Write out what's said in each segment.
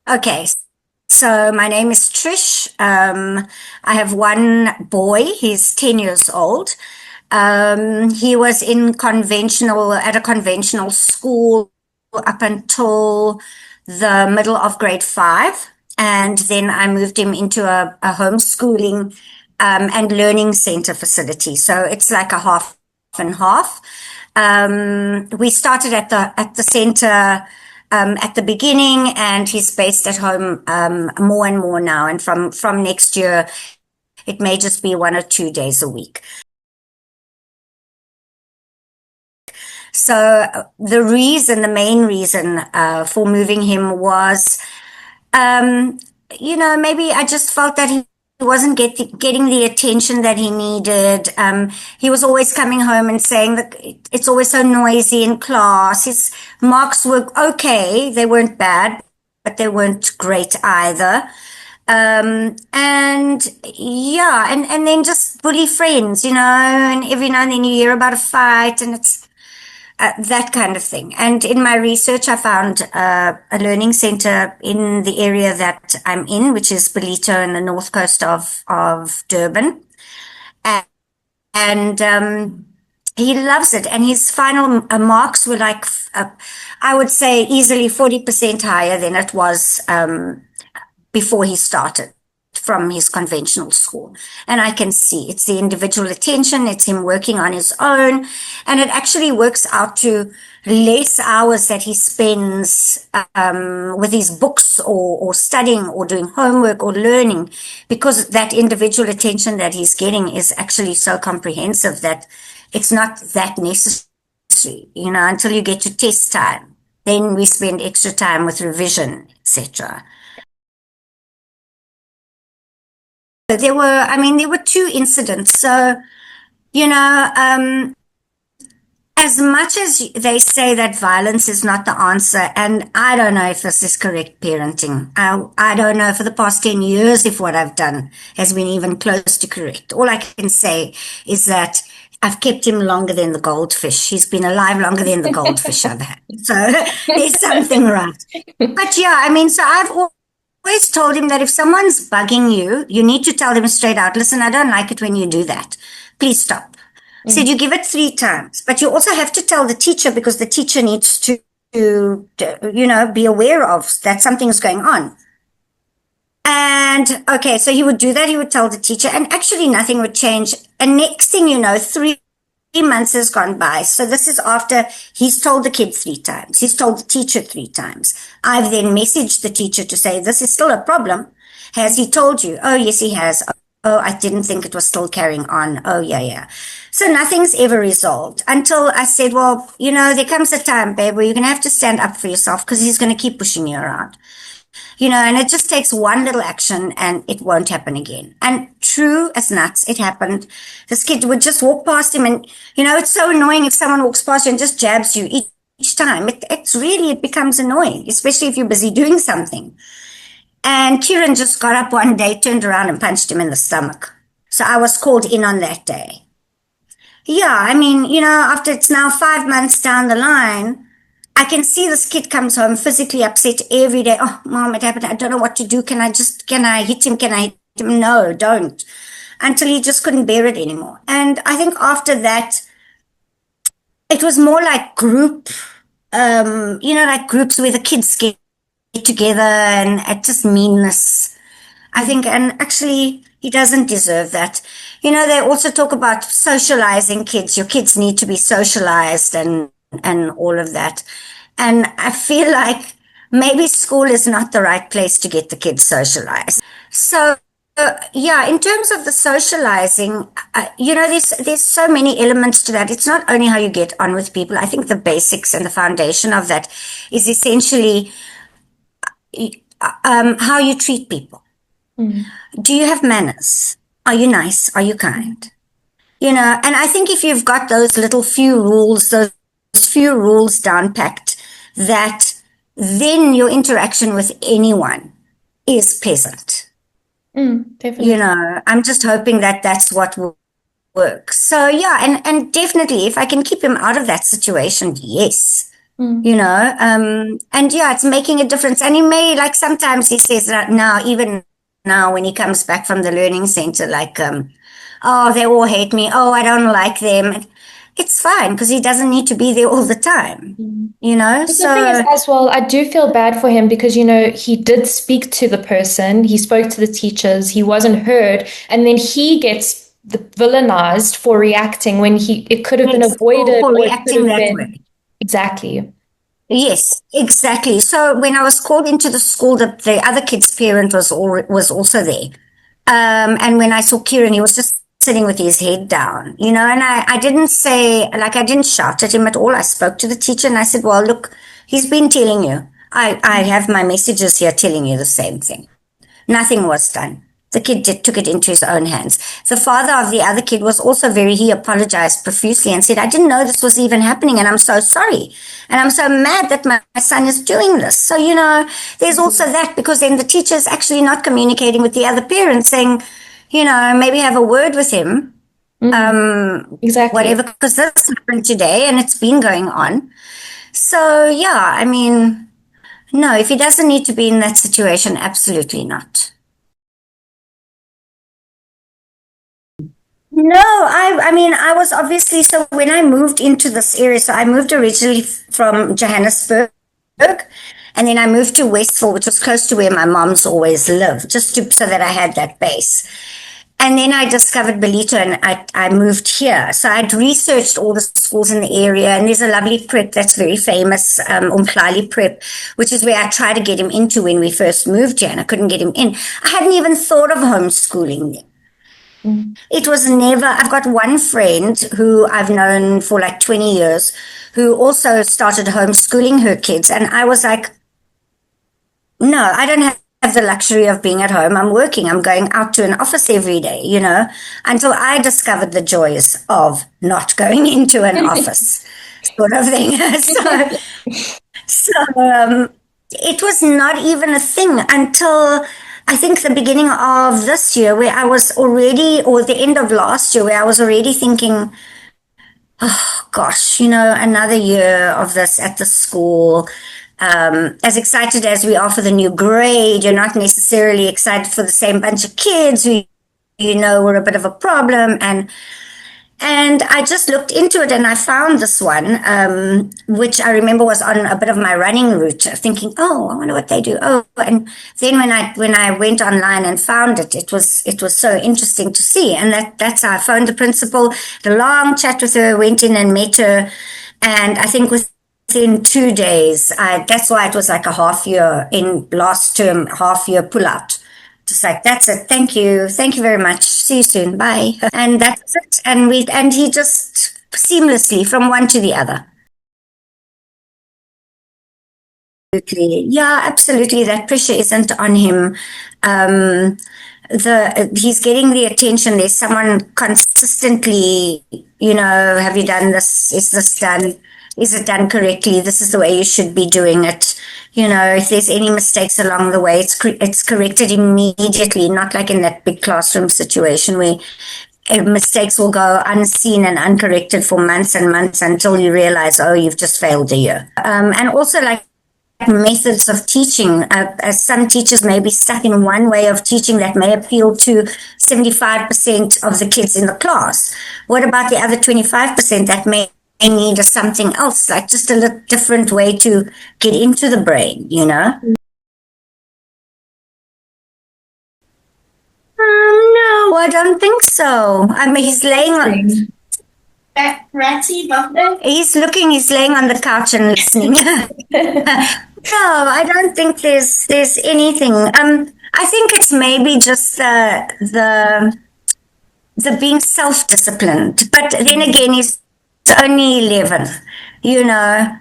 Okay, so my name is Trish. I have one boy. He's 10 years old. He was at a conventional school up until the middle of grade five. And then I moved him into a homeschooling and learning center facility. So it's like a half and half. We started at the center at the beginning, and he's based at home more and more now. And from next year, it may just be 1 or 2 days a week. So the main reason for moving him was, um, maybe I just felt that he wasn't getting the attention that he needed. He was always coming home and saying that it's always so noisy in class. His marks were okay. They weren't bad, but they weren't great either. And yeah, and then just bully friends, and every now and then you hear about a fight, and it's that kind of thing. And in my research, I found a learning center in the area that I'm in, which is Belito in the north coast of Durban. And he loves it. And his final marks were like, I would say, easily 40% higher than it was before he started from his conventional school. And I can see it's the individual attention, it's him working on his own, and it actually works out to less hours that he spends with his books or studying or doing homework or learning, because that individual attention that he's getting is actually so comprehensive that it's not that necessary, until you get to test time. Then we spend extra time with revision, etc. There were two incidents. So, you know, um, as much as they say that violence is not the answer, and I don't know if this is correct parenting. I don't know for the past 10 years if what I've done has been even close to correct. All I can say is that I've kept him longer than the goldfish. He's been alive longer than the goldfish I've had. So there's something right. But yeah, so I've always told him that if someone's bugging you, you need to tell them straight out, listen, I don't like it when you do that. Please stop. Said you give it 3 times, but you also have to tell the teacher, because the teacher needs to be aware of that something's going on. And okay, so he would do that. He would tell the teacher, and actually nothing would change. And next thing you know, 3 months has gone by. So this is after he's told the kid 3 times. He's told the teacher 3 times. I've then messaged the teacher to say, this is still a problem. Has he told you? Oh, yes, he has. Oh, I didn't think it was still carrying on. Oh, yeah, yeah. So nothing's ever resolved until I said, well, there comes a time, babe, where you're going to have to stand up for yourself, because he's going to keep pushing you around. And it just takes one little action and it won't happen again. And true as nuts, it happened. This kid would just walk past him, and, it's so annoying if someone walks past you and just jabs you each time. It becomes annoying, especially if you're busy doing something. And Kieran just got up one day, turned around and punched him in the stomach. So I was called in on that day. Yeah, after it's now 5 months down the line, I can see this kid comes home physically upset every day. Oh, mom, it happened. I don't know what to do. Can I hit him? Can I hit him? No, don't. Until he just couldn't bear it anymore. And I think after that, it was more like like groups where the kids get together, and it's just meanness, I think. And actually, he doesn't deserve that. They also talk about socializing kids. Your kids need to be socialized and all of that. And I feel like maybe school is not the right place to get the kids socialized. So, yeah, in terms of the socializing, there's so many elements to that. It's not only how you get on with people. I think the basics and the foundation of that is essentially how you treat people. Do you have manners? Are you nice? Are you kind? And I think if you've got those those few rules down packed, that then your interaction with anyone is pleasant. Definitely. I'm just hoping that that's what will work. So yeah, and definitely if I can keep him out of that situation, yes, And yeah, it's making a difference. And he may, like, sometimes he says that now, even now when he comes back from the learning center, like, oh, they all hate me. Oh, I don't like them. It's fine because he doesn't need to be there all the time, But the thing is, So, as well, I do feel bad for him because, he did speak to the person, he spoke to the teachers, he wasn't heard, and then he gets villainized for reacting when it could have been yes, for, avoided for or it could reacting have that been way. exactly. Yes, exactly. So when I was called into the school, the other kid's parent was also there. And when I saw Kieran, he was just sitting with his head down, and I didn't say, like, I didn't shout at him at all. I spoke to the teacher and I said, well, look, he's been telling you. I have my messages here telling you the same thing. Nothing was done. The kid took it into his own hands. The father of the other kid was also he apologized profusely and said, I didn't know this was even happening and I'm so sorry. And I'm so mad that my son is doing this. So, there's also that, because then the teacher is actually not communicating with the other parent, saying, maybe have a word with him, Exactly. whatever, because this happened today and it's been going on. So, yeah, I mean, no, if he doesn't need to be in that situation, absolutely not. No, I mean, I was obviously, so when I moved into this area, so I moved originally from Johannesburg, and then I moved to Westville, which was close to where my mom's always lived, so that I had that base. And then I discovered Belito and I moved here. So I'd researched all the schools in the area, and there's a lovely prep that's very famous, Umhlali Prep, which is where I tried to get him into when we first moved here, and I couldn't get him in. I hadn't even thought of homeschooling then. It was never, I've got one friend who I've known for like 20 years who also started homeschooling her kids. And I was like, no, I don't have the luxury of being at home. I'm working. I'm going out to an office every day, until I discovered the joys of not going into an office sort of thing. So it was not even a thing until I think the beginning of this year, where I was already, or the end of last year, where I was already thinking, oh gosh, another year of this at the school. As excited as we are for the new grade, you're not necessarily excited for the same bunch of kids who, were a bit of a problem. And I just looked into it and I found this one, which I remember was on a bit of my running route, thinking, oh, I wonder what they do. Oh, and then when I went online and found it, it was so interesting to see. And that's how I phoned the principal, had a long chat with her, went in and met her. And I think within 2 days, that's why it was like a half year in last term, half year pull out. Just like, that's it. Thank you. Thank you very much. See you soon. Bye. And that's it. And he just seamlessly from one to the other. Absolutely. Yeah, absolutely. That pressure isn't on him. He's getting the attention. There's someone consistently, have you done this? Is this done? Is it done correctly? This is the way you should be doing it. If there's any mistakes along the way, it's corrected immediately, not like in that big classroom situation where mistakes will go unseen and uncorrected for months and months until you realize, oh, you've just failed a year. And also, like, methods of teaching, as some teachers may be stuck in one way of teaching that may appeal to 75% of the kids in the class. What about the other 25% that may need something else, like just a little different way to get into the brain, No, I don't think so. I mean, he's laying on. He's laying on the couch and listening. No, I don't think there's anything. I think it's maybe just the being self-disciplined. But then again, he's only 11,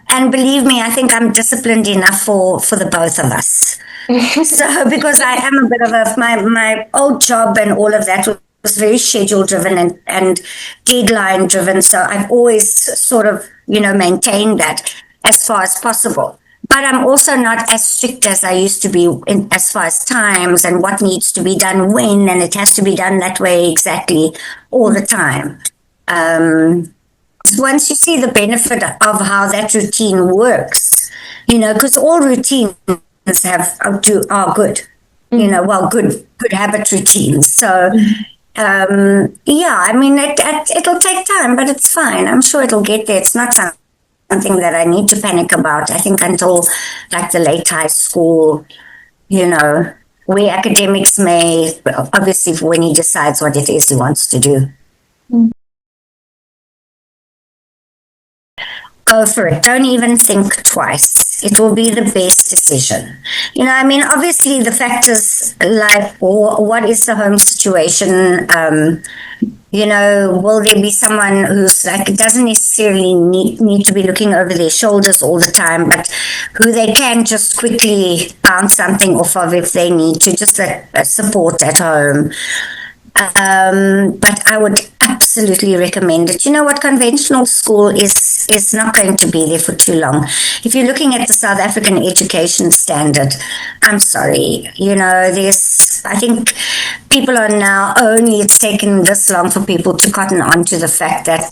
and believe me, I think I'm disciplined enough for the both of us. So, because I am a bit of my old job and all of that was very schedule driven and deadline driven. So I've always sort of, maintained that as far as possible. But I'm also not as strict as I used to be as far as times and what needs to be done when, and it has to be done that way exactly all the time. once you see the benefit of how that routine works, because all routines are good, good habit routines. So, it'll take time, but it's fine. I'm sure it'll get there. It's not something that I need to panic about. I think until like the late high school, where academics may, obviously when he decides what it is he wants to do. Go for it. Don't even think twice. It will be the best decision. Obviously the factors like what is the home situation, will there be someone who's like, it doesn't necessarily need to be looking over their shoulders all the time, but who they can just quickly bounce something off of if they need to, just a support at home. But I would absolutely recommend it. Conventional school is not going to be there for too long. If you're looking at the South African education standard, I'm sorry, I think people are now, only it's taken this long for people to cotton on to the fact that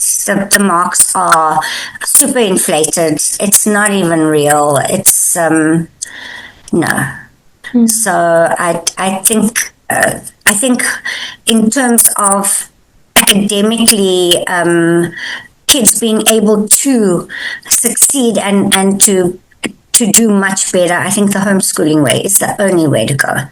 the marks are super inflated. It's not even real. It's, no. So I think in terms of academically, kids being able to succeed and to do much better, I think the homeschooling way is the only way to go.